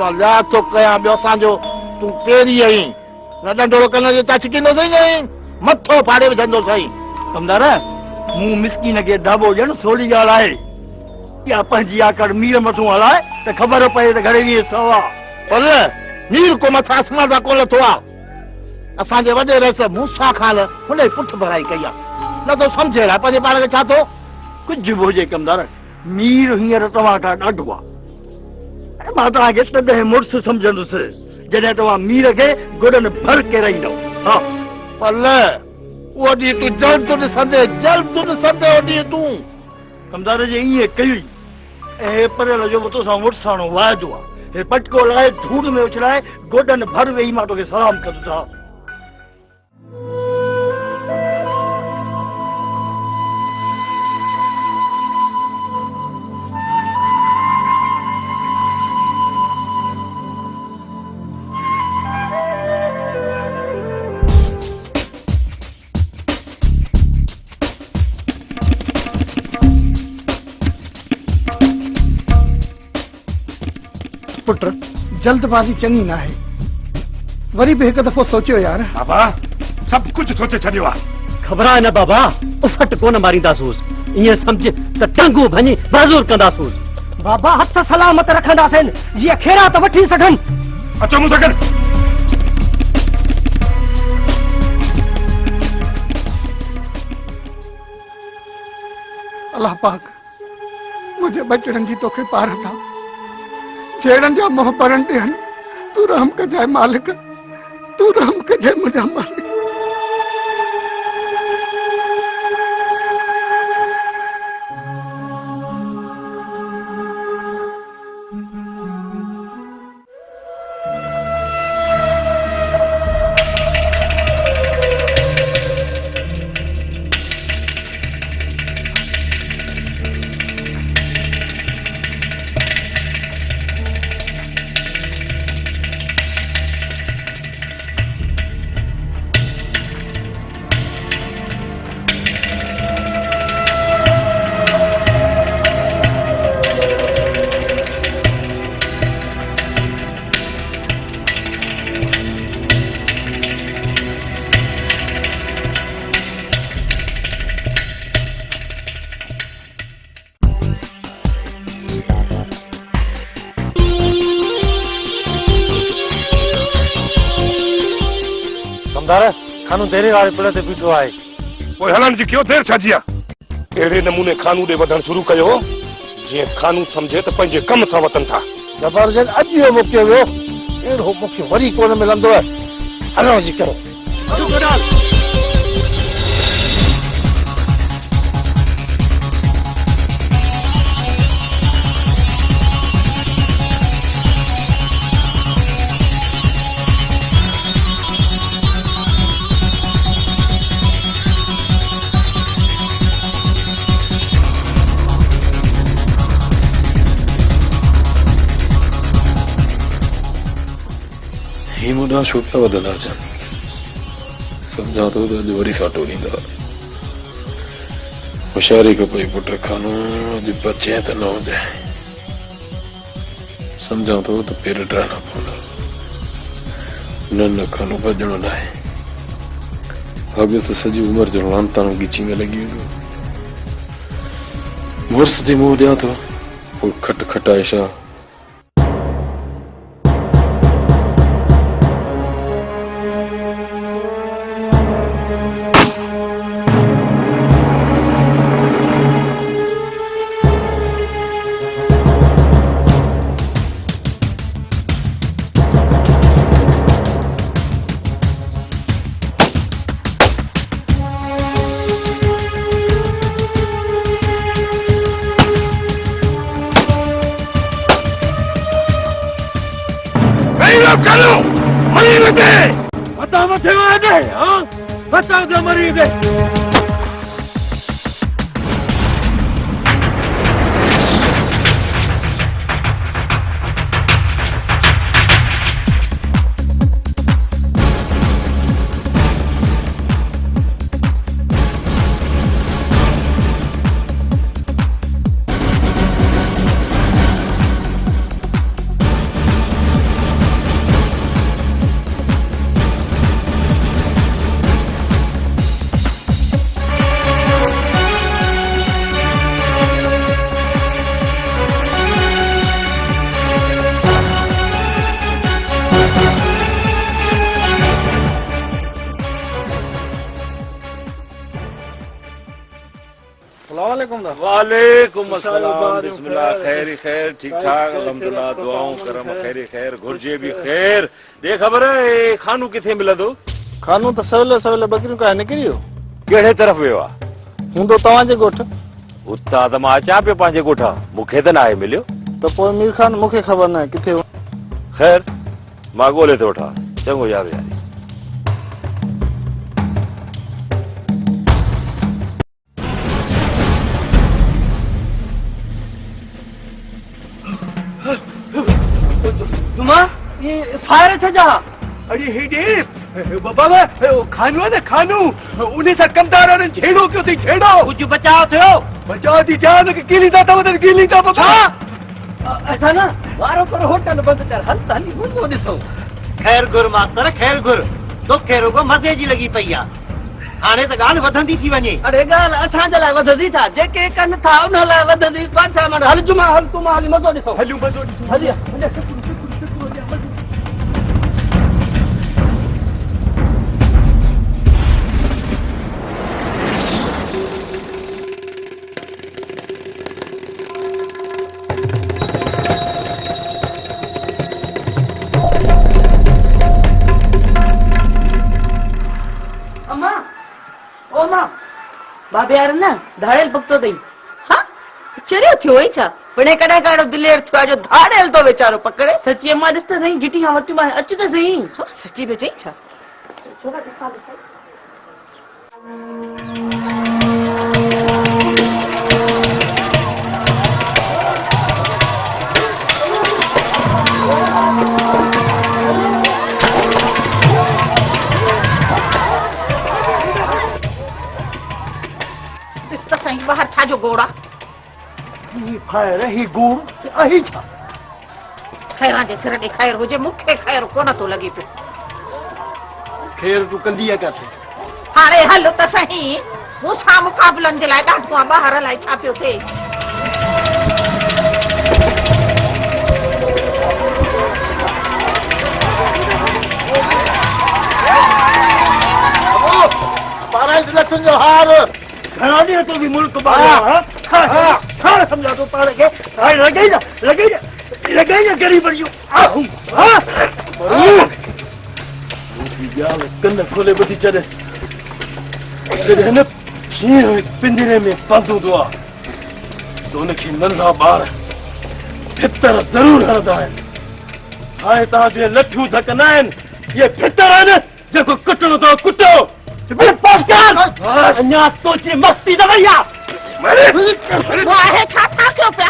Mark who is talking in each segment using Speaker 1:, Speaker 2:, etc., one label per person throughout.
Speaker 1: तो लिया तो कया बियो सांजो तू केरी आई न डंडो कन जो ता छिकिनो सही नहीं मथो फाड़े विझंदो सही
Speaker 2: कमदार मु मिसकीन के दाबो जन सोली गाल आए या पंजी आकर मीर मथो हलाए त खबर पए त घरे वी सवा
Speaker 1: पर मीर को मथा आसमान दा कोल थोआ असांजे वडे रस मूसा खान हुने पुठ भराई कया न तो समझे रा पंजे पाण के छा तो
Speaker 2: कुछ भी हुजे कमदार मीर हींअर तव्हां खां ॾाढो आहे मां तव्हांखे तॾहिं मुड़ुसु सम्झंदुसि जॾहिं तव्हां मीर खे गुॾनि भर के रहींदव हा
Speaker 1: पर वो डी तू जल्द तो ॾिसंदे वो डी तू
Speaker 2: कमदार जे ईअं कई ऐं परेल जो तोसां मुड़ुसाणो वाइदो आहे हे पटको लाए धूड़ में उछलाए गोॾनि भर वेही मां तोखे सलाम कंदुसि
Speaker 3: पुत्र जल्दबाजी चंगी ना है वरी भी एक दफो सोचो यार
Speaker 4: बाबा सब कुछ सोचे छॾियो आहे
Speaker 5: खबर आहे न बाबा उफट कोन मारींदासूस ईअं समझ त टांगू भञी बाज़ूर कंदासूस बाबा हथ सलामत रखंदासीं जीअं खेरात वठी सघनि
Speaker 4: अचो मूं सां गॾु
Speaker 3: अल्लाह पाक मुझे बचड़न जी तोखे पार था छेड़न जा मोह परन ॾियन तू रहम कजाए मालिक तू रहम कजाए मुंहिंजा मालिक
Speaker 5: खानू तेरे वाले पुल ते बीठो आहे
Speaker 4: पोइ हलण जी क्यों देर छाजी आहे अहिड़े नमूने खानू ॾे वधण शुरू कयो जीअं खानू सम्झे त पंहिंजे कम सां वतन था
Speaker 1: जबरदस्त अॼु जो मोकिलियो वियो अहिड़ो मूंखे वरी कोन मिलंदो हलण जी करो
Speaker 6: ही मुद्दा छुपा बदला चन समझा तो वरी साटो नींदा होशियारी का पई पुट खानो जो बचे त न हो जाए समझा तो पेर डराना पवंदा न खानो भजणो न आहे अॻे त सॼी उमिरि जो लांताणो ॻीची में लॻी वेंदो मुड़ुस जे मुंहुं ॾियां थो पोइ खट खटाए छा
Speaker 7: वालेकुम अस्सलाम बिस्मिल्लाह खैर ही खैर ठीक ठाक अल्हम्दुलिल्लाह दुआऊं करम खैर ही खैर घुर्जे भी खैर दे खबर है खानू किथे मिलंदो
Speaker 1: खानू तो सवेले सवेले बकरियों का निकरी हो
Speaker 7: केड़े तरफ वियो आ
Speaker 1: हूं तो तवाजे गोठ
Speaker 7: उता त मां अचां पियो पंहिंजे ॻोठा मूंखे त नाहे मिलियो
Speaker 1: तो पोइ मीर खान मूंखे ख़बर न आहे किथे हो
Speaker 7: खैर मां ॻोल्हे थो वठां चङो यार यारी
Speaker 5: मां ये फायर थे जा
Speaker 2: अरे हे दे बाबा खानू है ना खानू उन्हें सा कमदार और छेड़ो क्यों थी छेड़ो
Speaker 5: कुछ बचाव थियो
Speaker 2: बचाओ दी जान के गिली दा तो गिली दा बाबा
Speaker 5: ऐसा ना वारो पर होटल बंद कर हल ताली मुंडो ॾिसो खैर गुर मास्टर खैर गुर तो खैर को मजे जी लगी पई आ हाणे त गाल वधंदी थी वञे अरे गाल असां जे लाइ वधंदी था जेके कन था उन लाइ वधंदी पाछा मन हल जुमा हल तुम हल मजो ॾिसो
Speaker 2: हलू मजो
Speaker 5: हलिया
Speaker 8: बाबे यार ना धाड़ेल भक्तो दई हां चरियो थियो ई छा बणे कड़ा काड़ो दिलेर थियो जो धाड़ेल तो बेचारो पकड़े सच्ची मां ॾिस त सही जिटी हां वरती मां अच त सही सच्ची बे चई छा थोड़ा ॾिसा ॾिसा बाहर था जो गोड़ा
Speaker 2: ये फायर ही गुड़ अही छा
Speaker 8: खैरा जे सिर दे खैर हो जे मुखे खैर कोन तो लगे पे
Speaker 2: खैर तू कंदी है काथे
Speaker 8: हाणे हल त सही मुसा मुकाबलन जे लाइ ॾाढो बाहर लाइ छा पियो थे
Speaker 1: पाराइज लठन जो हार
Speaker 2: घराने तो भी मुल्क बाहर हां समझा तो पाड़ के हाय लगे जा गरीब बड़ियो हां दूसरी गाल कन खोले बदी चढ़े चढ़े न शीं पिंजरे में बंदो दुआ तो उनके नंढा बार भितर जरूर हरदा है हाय ता जे लठू धकना ये भितर है न जेको कुटणो तो कुटो पास कर अन्या तोची मस्ती न भैया
Speaker 8: वाहे छा था क्यों पे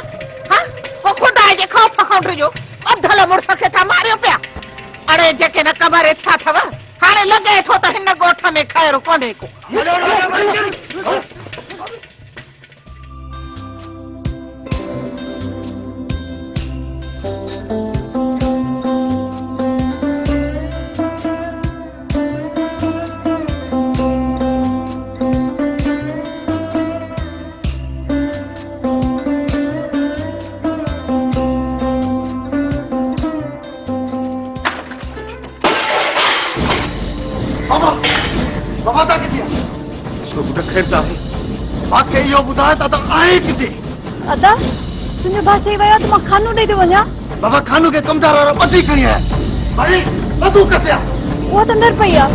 Speaker 8: हां को खुदा जे खौ फखौंड जो अधल मुर्स के था मारियो पे अरे जेके न कबरे था थव हाणे लगे थो त हिन गोठ में खैर कोने को
Speaker 2: बाबा ता किथे इसको बुढ़ा खैर जाए बाकी यो बुधाए ता आए किथे
Speaker 9: अदा तुझे बात चाहिए वया तो मैं खानू दे दे व냐
Speaker 2: बाबा खानू के कमदार और बदी खणी है भाई बदू कत्या
Speaker 9: वो तो अंदर पईया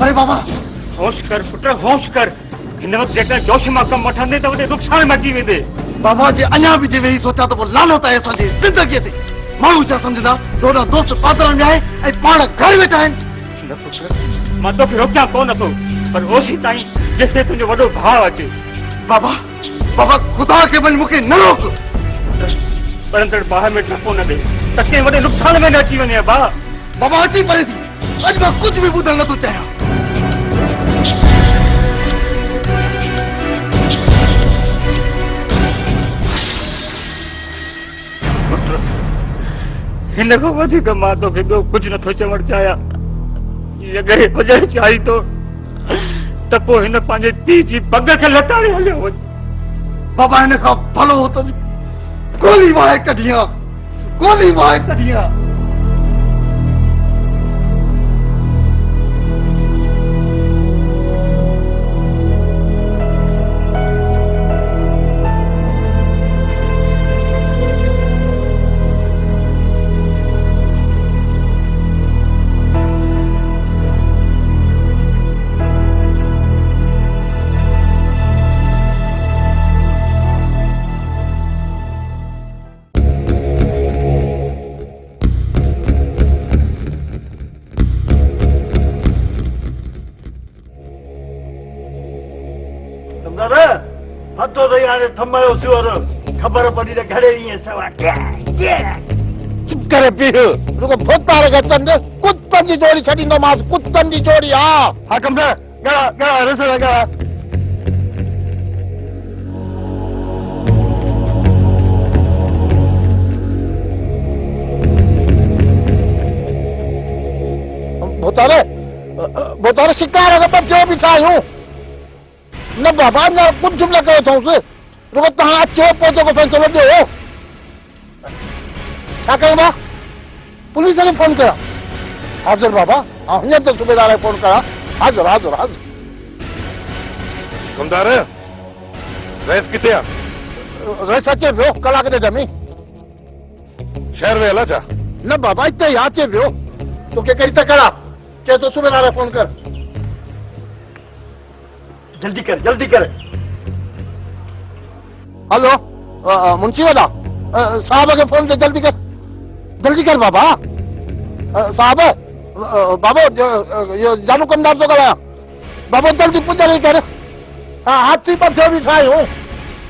Speaker 2: अरे बाबा
Speaker 7: होश कर पुत्र होश कर हिन वक्त जेका जोश मां कम वठंदे त वडे नुक़सान मची वेंदे
Speaker 2: बाबा जी अञा भी जे वेही सोचा तो वो लानत है असांजी ज़िंदगी ते माण्हू छा समझदा दोना दोस्त पातरन में आए ऐं पाण घर वेठा आहिनि
Speaker 7: न पुत्र मां तोखे रोकियां कोन थो पर ओसी ताईं जेसिताईं तुंहिंजो वॾो भाउ अचे
Speaker 2: बाबा बाबा खुदा के बल मूंखे न रोक
Speaker 7: परंतड़ बाहर में ठपो न दे त कंहिं वॾे नुक़सान में न अची वञे भाउ
Speaker 2: बाबा हटी परे थी अॼु मां कुझु बि ॿुधण नथो चाहियां
Speaker 7: हिन खां वधीक मां तोखे ॿियो कुझु नथो चवणु चाहियां जॻहि हुजणु चाही तो त पोइ हिन पंहिंजे पीउ जी पग खे लताड़े हलियो वञ
Speaker 2: बाबा हिन खां भलो हो त गोली वाहे कढियां
Speaker 5: करे थमायो सुअर खबर पड़ी त घड़े ईअं सवा
Speaker 1: चुप करे पीर रुको भोतार के चंद कुत्तन जी जोड़ी छड़ींदो मास कुत्तन जी जोड़ी हा कमरे गा रसो गा भोतारे शिकार अगर पर जो भी छायूं न बाबा न कुछ जुमला कयो थो रुको तहां अचो पोइ को फैसलो ॾियो छा कयूं मां पुलिस खे फोन कया हाज़िर बाबा हाँ हींअर तो सूबेदार खे फोन कया हाज़िर हाज़िर हाज़िर
Speaker 4: कमदार रेस किथे आ
Speaker 1: रेस अचे पियो कलाक ॾेढ में
Speaker 4: शहर में हला छा
Speaker 1: न बाबा हिते ई अचे पियो तोखे कहिड़ी तकड़ा चए तो सूबेदार खे फोन कर
Speaker 5: जल्दी कर
Speaker 1: हेलो मुंशी वाला साहब के फोन पे जल्दी कर बाबा साहब बाबो ये जानू कमदार तो गया बाबो जल्दी पुजा नहीं कर हाँ हाथी पर थे भी ठाई हूँ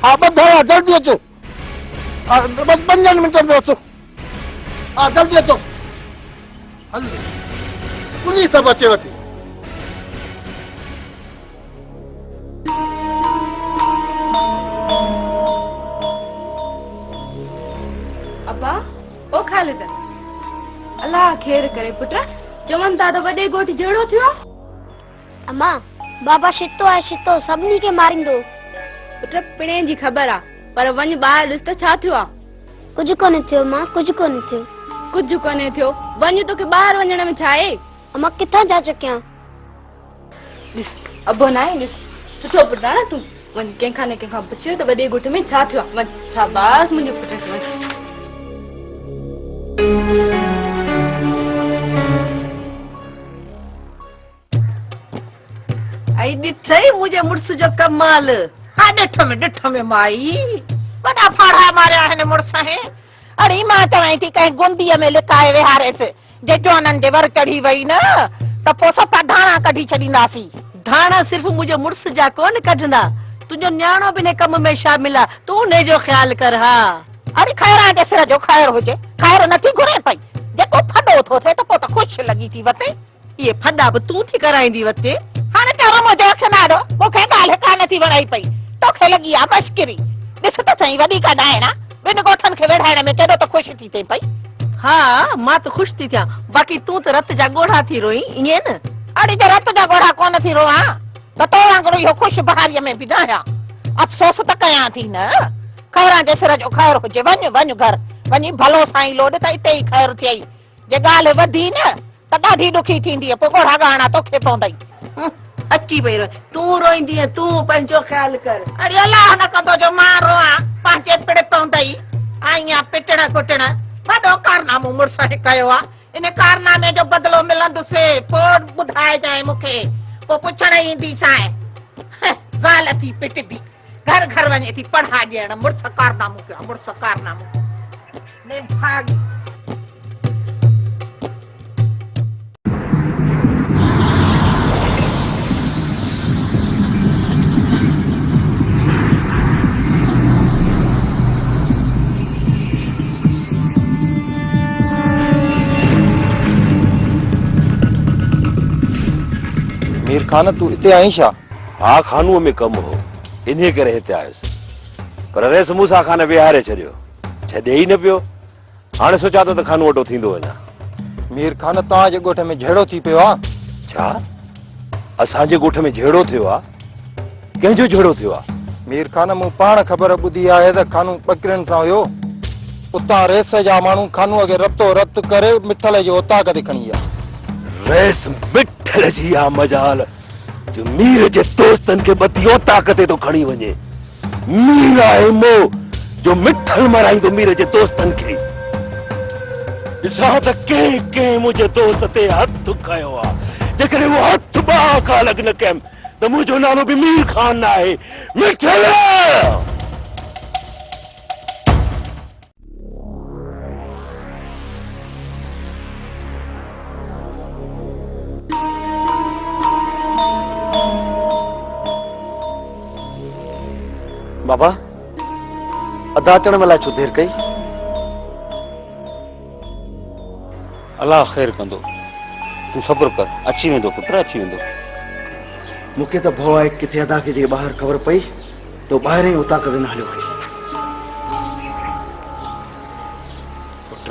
Speaker 1: हाँ बधा जल्दी अचो बस 5 मिनट में अचो हाँ जल्दी अचो पुलिस सब अचे वठी
Speaker 8: अब्बा ओ खालिद अल्लाह खेर करे पुट जवन दादा वडे गोठ जड़ो थियो
Speaker 10: अम्मा बाबा शितो है शितो सबनी के मारिंदो
Speaker 8: पुट पिणे जी खबर आ पर वञ बाहर ॾिस त छा थियो आ
Speaker 10: कुछ कोने थियो मां कुछ कोने थियो
Speaker 8: कुछ कोने थियो वञ तोखे बाहर वञण में छा आहे
Speaker 10: अम्मा किथा जा चकिया
Speaker 8: ॾिस अब्बो ना ॾिस सुठो पुट आ न तूं वञ कंहिंखां न कंहिंखां पुछियो त वॾे ॻोठ में छा थियो आहे वञ शाबाश मुंहिंजे पुट खे वञ
Speaker 11: आई ॾिठई मुंहिंजे मुड़ुस जो कमाल हा ॾिठ में माई वॾा फाड़ा मारिया आहिनि मुड़ुस हे अरे मां चवां थी कंहिं गुंदीअ में लिकाए विहारेसि जे जोननि जे वर चढ़ी वई न त पोइ सफ़ा धाणा कढी छॾींदासीं धाणा सिर्फ़ मुंहिंजे मुड़ुस जा कोन कढंदा तुंहिंजो न्याणो बि हिन कम में शामिल आहे तूं उन जो ख्याल कर हा अरे खैर जे सिर जो खैर हुजे खैर नथी घुरे पई जेको फॾो थो थिए त पोइ त ख़ुशि लॻी थी वते इहे फॾा बि तूं थी कराईंदी वते हाणे चओ मुंहिंजो खनाड़ो मूंखे ॻाल्हि कान थी वणाई पई तोखे लॻी आहे मश्करी ॾिस त सही वॾी का ॾाइणा ॿिनि ॻोठनि खे वेठाइण में केॾो त ख़ुशि थी थिए पई हा मां त ख़ुशि थी थियां बाक़ी तूं त रत जा ॻोढ़ा थी रोई ईअं न अरे जो रत जा ॻोढ़ा कोन थी रोआ त तो वांगुरु इहो ख़ुशि बहारीअ में बि न आहियां अफ़सोस त कयां थी न खैरां जे सिर जो खैर हुजे वञ घर वञी भलो साईं लोड त हिते ई खैर थियई जे ॻाल्हि वधी न त ॾाढी ॾुखी थींदी पोइ ॻोढ़ा ॻाहणा तोखे पवंदई अची पई रोई तूं रोईंदीअ तूं पंहिंजो ख्याल कर अरे अलाह न कंदो जो मां रोआं पंहिंजे पिड़ पवंदई आईं पिटण कुटण वॾो कारनामो मुड़ुस ने कयो आहे इन कारनामे जो बदिलो मिलंदुसि पोइ ॿुधाइजांइ मूंखे पोइ पुछण ईंदीसांइ ज़ाल थी पिटबी घर वञे थी पढ़ा ॾियण मुड़ुस कारनामो कयो मुड़ुस कारनामो ने भाग
Speaker 12: मीर खान तू इते आई छा
Speaker 13: हा खानूअ में कम हो इन्हीअ करे हिते आयुसि पर रेस मूंसां खान विहारे छॾियो छॾे ई न पियो हाणे सोचां थो त खानो वॾो थींदो वञा
Speaker 12: मीर खान तव्हांजे ॻोठ में झेड़ो थी पियो आहे
Speaker 13: छा असांजे ॻोठ में झेड़ो थियो आहे कंहिंजो झेड़ो थियो आहे
Speaker 12: मीर खान मूं पाण ख़बर ॿुधी आहे त खानू ॿकिरियुनि सां हुयो उतां रेस जा माण्हू खानूअ खे रतो रत करे मिठल जो उताक ते खणी विया
Speaker 13: रेस मिठल जी आ मजाल जो मीर जे दोस्तन के बतियो ताकते तो खणी वञे मीर आहे मो जो मिठल मराईंदो मीर जे दोस्तन खे ॾिसां त के मुंहिंजे दोस्त ते हथ खयो आहे जेकॾहिं वो हथ बा खां अलॻि न कयमि त मुंहिंजो नालो बि मीर खान न आहे मिठल
Speaker 12: बाबा अदा अचण में छो देर कई?
Speaker 14: अल्लाह ख़ैर कंदो, तू सब्र कर, अची वेंदो पुट, अची वेंदो।
Speaker 12: मूंखे त भउ आहे किथे अदा खे जेके ॿाहिरि ख़बर पई तो ॿाहिरि ई उतां कदे न हलियो वञे।
Speaker 14: पुट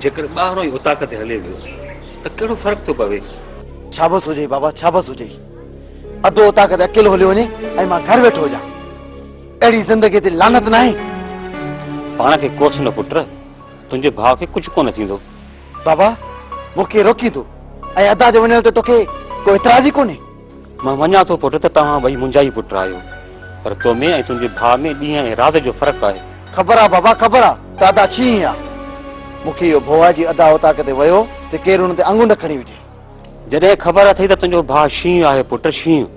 Speaker 14: जेकर ॿाहिरों ई उतां कदे हले वियो त कहिड़ो फ़र्क़ु थो पवे?
Speaker 12: छाबस हुजे बाबा, छाबस हुजे। अधो उतां कदे अकेलो हलियो वञे ऐं मां घर वेठो हुजां। अहिड़ी ज़िंदगी ते लानत न आहे।
Speaker 14: पाण खे कोस न पुट, तुंहिंजे भाउ खे कुझु कोन थींदो।
Speaker 12: बाबा मूंखे रोकी तूं ऐं अदा जे वञण ते तोखे कोई एतिराज़ी कोन्हे।
Speaker 14: मां मञा थो पुट त तव्हां ॿई मुंहिंजा ई पुट आहियो, पर तो में ऐं तुंहिंजे भाउ में ॾींहं ऐं राति जो फ़र्क़ु आहे।
Speaker 12: ख़बर आहे बाबा, ख़बर आहे त अदा छीं आहे। मूंखे इहो भउ आहे जी अदा उतां किथे वियो त केरु हुन ते आङुर न खणी विझे।
Speaker 14: जॾहिं ख़बर अथई त तुंहिंजो भाउ शींहुं आहे पुट, शींहुं,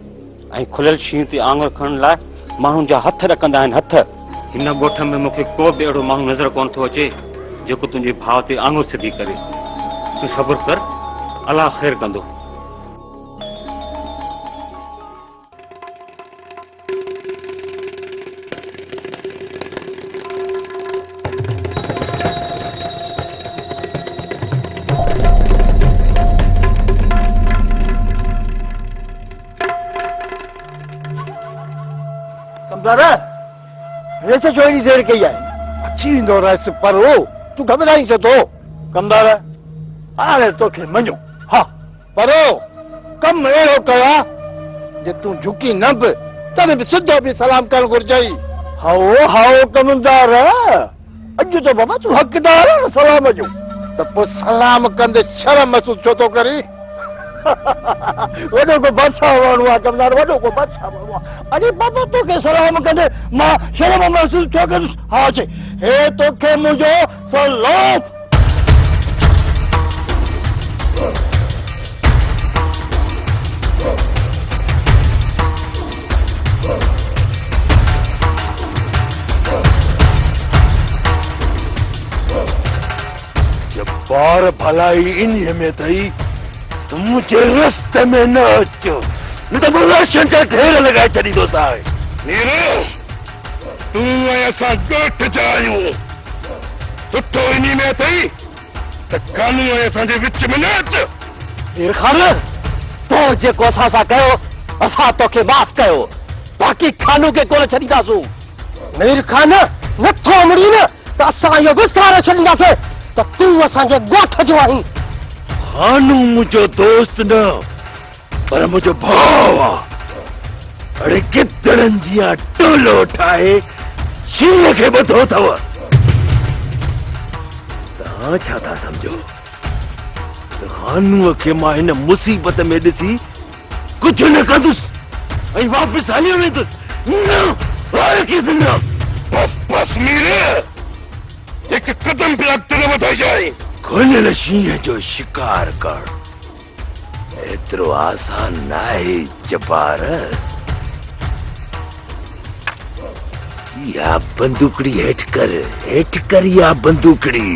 Speaker 14: ऐं खुलियल शींहुं ते आङुर खणण लाइ माण्हुनि जा हथ ॾकंदा आहिनि, हथ। हिन ॻोठ में मूंखे को बि अहिड़ो माण्हू नज़र कोन थो अचे जेको तुंहिंजे भाउ ते आङुर सिधी करे। तूं सब्र कर, अल्लाह ख़ैर कंदो।
Speaker 12: रेस छो एॾी देर कई आहे?
Speaker 1: अची वेंदो रस पर तूं घबराई छो थो?
Speaker 12: कमदार हाणे तोखे मञो।
Speaker 1: हा पर कम अहिड़ो कया जे तूं झुकी न बि तने बि सिधो बि सलाम करणु घुरिजई।
Speaker 12: हाओ हाओ कमदार, अॼु तो बाबा तूं हक़दार आहे सलाम जो।
Speaker 1: त पोइ सलाम कंदे शर्म महसूस छो थो करी?
Speaker 12: वॾो को बादशाह माण्हू आहे कमदार, वॾो को बादशाह माण्हू आहे। अरे बाबा तोखे सलाम कंदे मां शर्म महसूस छो कंदुसि? हा अचे, हे तोखे मुंहिंजो सलाम।
Speaker 13: बार भलाई इन्हीअ में अथई, तूं मुंहिंजे रस्ते में न अचो, न त मां लाशनि जा ढेर लॻाए छॾींदोसांइ।
Speaker 4: नीरो तूं ऐं असां ॻोठ जा आहियूं, सुठो इन्ही में अथई त कानू ऐं असांजे विच में न अच।
Speaker 5: मीर खान, तो जेको असां सां कयो असां तोखे माफ़ कयो, बाक़ी खानू खे कोन छॾींदासूं। मीर खान नथो मुड़ी न त असां इहो विसारे छॾींदासीं त तूं असांजे ॻोठ जो आहीं।
Speaker 13: खानू मुंहिंजो दोस्त न पर मुंहिंजो भाउ आहे। अड़े गिदड़नि जियां टोलो ठाहे शींहं खे ॿधो अथव। तव्हां छा था सम्झो? खानूअ खे मां हिन मुसीबत में ॾिसी कुझु न कंदुसि ऐं वापसि हली वेंदुसि। न
Speaker 4: बस मीर, हिकु कदम बि अॻिते न वधाए जाए।
Speaker 13: खुलियल शींहं जो शिकार कर एतिरो आसान नाहे जबार। या बंदूकड़ी हेठ कर या बंदूकड़ी।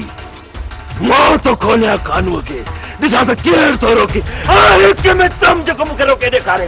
Speaker 13: मां तो खोलिया खानूअ खे, ॾिसां त केरु थो रोके। हिक में तम जेको मूंखे रोके ॾेखारे।